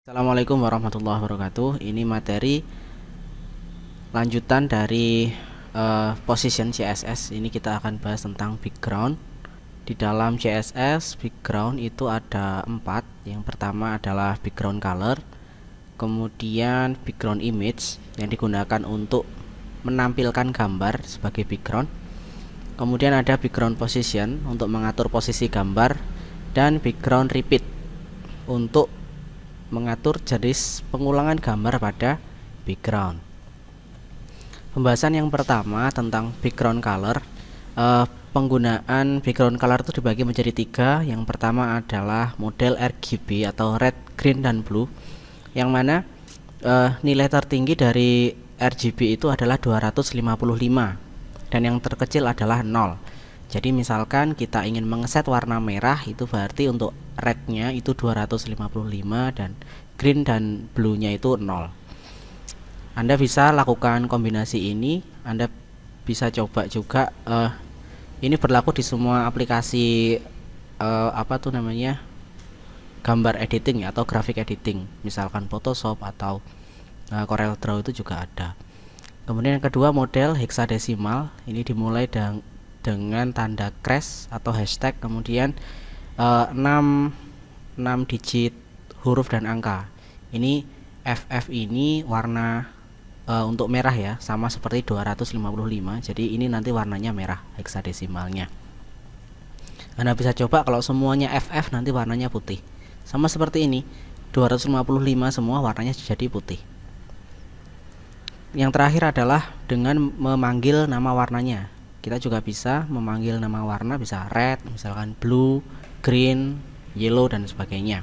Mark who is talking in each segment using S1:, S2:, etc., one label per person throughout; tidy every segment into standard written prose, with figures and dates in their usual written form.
S1: Assalamualaikum warahmatullahi wabarakatuh. Ini materi lanjutan dari position CSS. Ini kita akan bahas tentang background. Di dalam CSS, background itu ada 4. Yang pertama adalah background color, kemudian background image yang digunakan untuk menampilkan gambar sebagai background. Kemudian ada background position untuk mengatur posisi gambar, dan background repeat untuk mengatur jenis pengulangan gambar pada background. Pembahasan yang pertama tentang background color. Penggunaan background color itu dibagi menjadi 3. Yang pertama adalah model RGB atau red, green, dan blue, yang mana nilai tertinggi dari RGB itu adalah 255 dan yang terkecil adalah 0. Jadi misalkan kita ingin mengeset warna merah, itu berarti untuk rednya itu 255 dan green dan blue nya itu 0. Anda bisa lakukan kombinasi ini. Anda bisa coba juga. Ini berlaku di semua aplikasi gambar editing atau graphic editing, misalkan Photoshop atau Corel Draw itu juga ada. Kemudian yang kedua, model heksadesimal. Ini dimulai dengan tanda crash atau hashtag, kemudian 6 digit huruf dan angka. Ini FF ini warna untuk merah ya, sama seperti 255. Jadi ini nanti warnanya merah heksadesimalnya. Anda bisa coba kalau semuanya FF nanti warnanya putih. Sama seperti ini, 255 semua warnanya jadi putih. Yang terakhir adalah dengan memanggil nama warnanya. Kita juga bisa memanggil nama warna, bisa red, misalkan blue, green, yellow, dan sebagainya.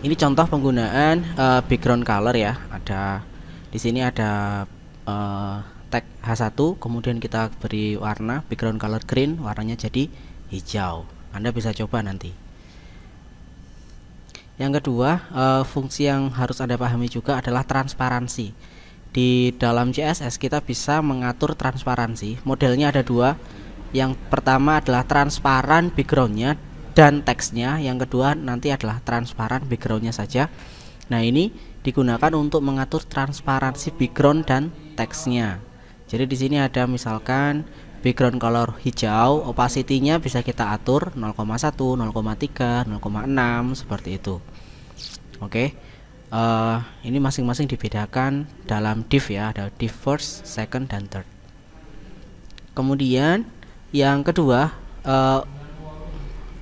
S1: Ini contoh penggunaan background color ya. Di sini ada tag H1, kemudian kita beri warna background color green, warnanya jadi hijau. Anda bisa coba nanti. Yang kedua, fungsi yang harus Anda pahami juga adalah transparansi. Di dalam CSS kita bisa mengatur transparansi. Modelnya ada 2. Yang pertama adalah transparan backgroundnya dan teksnya. Yang kedua nanti adalah transparan backgroundnya saja. Nah, ini digunakan untuk mengatur transparansi background dan teksnya. Jadi di sini ada misalkan background color hijau, opacity-nya bisa kita atur 0,1, 0,3, 0,6 seperti itu. Oke. Ini masing-masing dibedakan dalam div ya, ada div first, second, dan third. Kemudian yang kedua,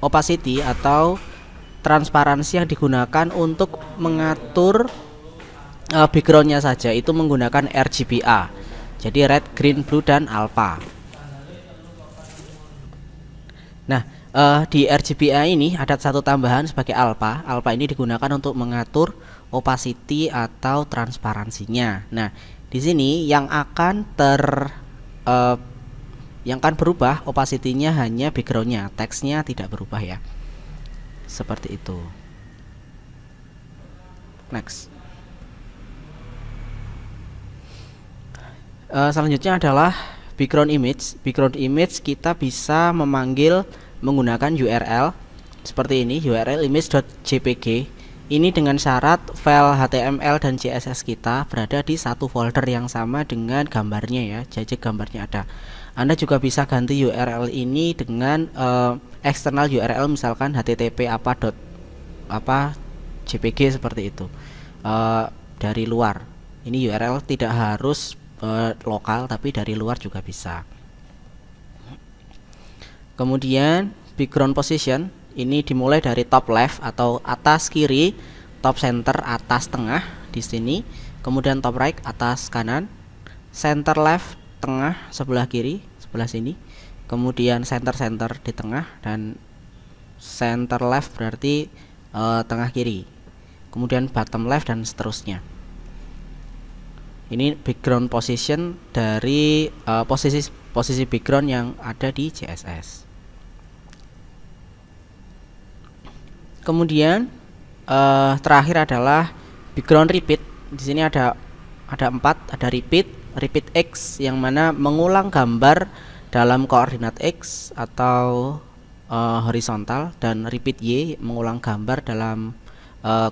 S1: opacity atau transparansi yang digunakan untuk mengatur backgroundnya saja, itu menggunakan RGBA. Jadi red, green, blue, dan alpha. Nah, di RGBA ini ada satu tambahan sebagai alpha. Alpha ini digunakan untuk mengatur opacity atau transparansinya. Nah, di sini yang akan berubah opacity-nya hanya backgroundnya, teksnya tidak berubah ya. Seperti itu. Next. Selanjutnya adalah background image. Background image kita bisa memanggil menggunakan URL seperti ini, URL image.jpg. Ini dengan syarat file HTML dan CSS kita berada di satu folder yang sama dengan gambarnya ya. Jadi gambarnya ada. Anda juga bisa ganti URL ini dengan external URL, misalkan http jpg seperti itu, dari luar. Ini URL tidak harus lokal, tapi dari luar juga bisa. Kemudian background position ini dimulai dari top left atau atas kiri, top center atas tengah di sini, kemudian top right atas kanan, center left tengah sebelah kiri sebelah sini, kemudian center di tengah, dan center left berarti tengah kiri, kemudian bottom left, dan seterusnya. Ini background position dari posisi background yang ada di CSS. Kemudian terakhir adalah background repeat. Di sini ada 4, ada repeat X yang mana mengulang gambar dalam koordinat X atau horizontal, dan repeat Y mengulang gambar dalam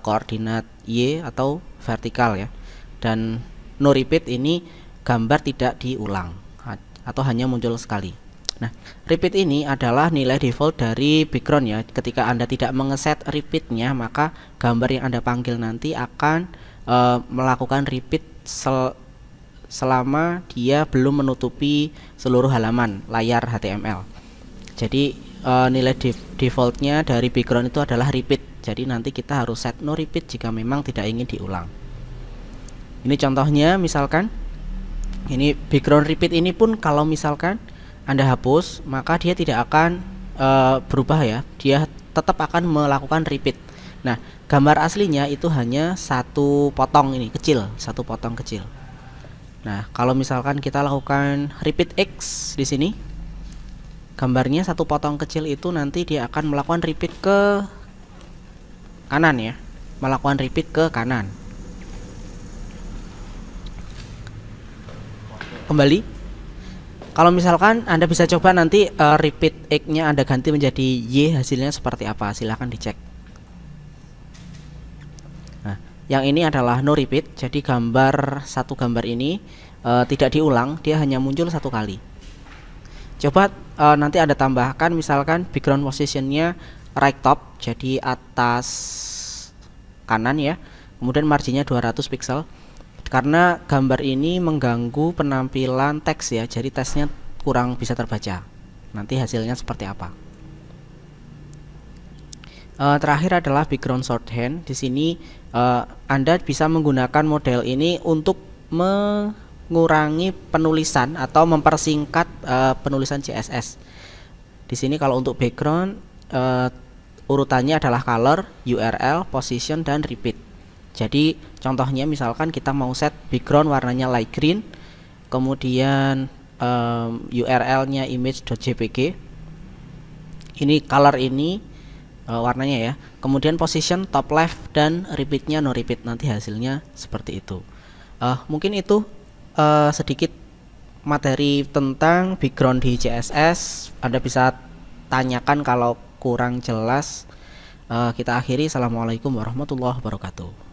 S1: koordinat Y atau vertikal ya. Dan no repeat ini gambar tidak diulang atau hanya muncul sekali. Nah, repeat ini adalah nilai default dari background ya. Ketika Anda tidak mengeset repeatnya, maka gambar yang Anda panggil nanti akan melakukan repeat selama dia belum menutupi seluruh halaman layar HTML. Jadi nilai defaultnya dari background itu adalah repeat. Jadi nanti kita harus set no repeat jika memang tidak ingin diulang. Ini contohnya, misalkan ini background repeat ini pun kalau misalkan Anda hapus, maka dia tidak akan berubah ya. Dia tetap akan melakukan repeat. Nah, gambar aslinya itu hanya satu potong ini kecil, satu potong kecil. Nah, kalau misalkan kita lakukan repeat X di sini, gambarnya satu potong kecil itu nanti dia akan melakukan repeat ke kanan ya, melakukan repeat ke kanan. Kembali, kalau misalkan Anda bisa coba nanti repeat X-nya Anda ganti menjadi Y, hasilnya seperti apa, silahkan dicek. Nah, yang ini adalah no repeat, jadi satu gambar ini tidak diulang, dia hanya muncul satu kali. Coba nanti Anda tambahkan misalkan background positionnya right top, jadi atas kanan ya, kemudian marginnya 200 pixel. Karena gambar ini mengganggu penampilan teks ya, jadi teksnya kurang bisa terbaca. Nanti hasilnya seperti apa. Terakhir adalah background shorthand. Di sini Anda bisa menggunakan model ini untuk mengurangi penulisan atau mempersingkat penulisan CSS. Di sini kalau untuk background urutannya adalah color, URL, position, dan repeat. Jadi contohnya misalkan kita mau set background warnanya light green, kemudian URL-nya image.jpg. Ini color ini warnanya ya. Kemudian position top left dan repeatnya no repeat. Nanti hasilnya seperti itu. Mungkin itu sedikit materi tentang background di CSS. Anda bisa tanyakan kalau kurang jelas. Kita akhiri. Assalamualaikum warahmatullahi wabarakatuh.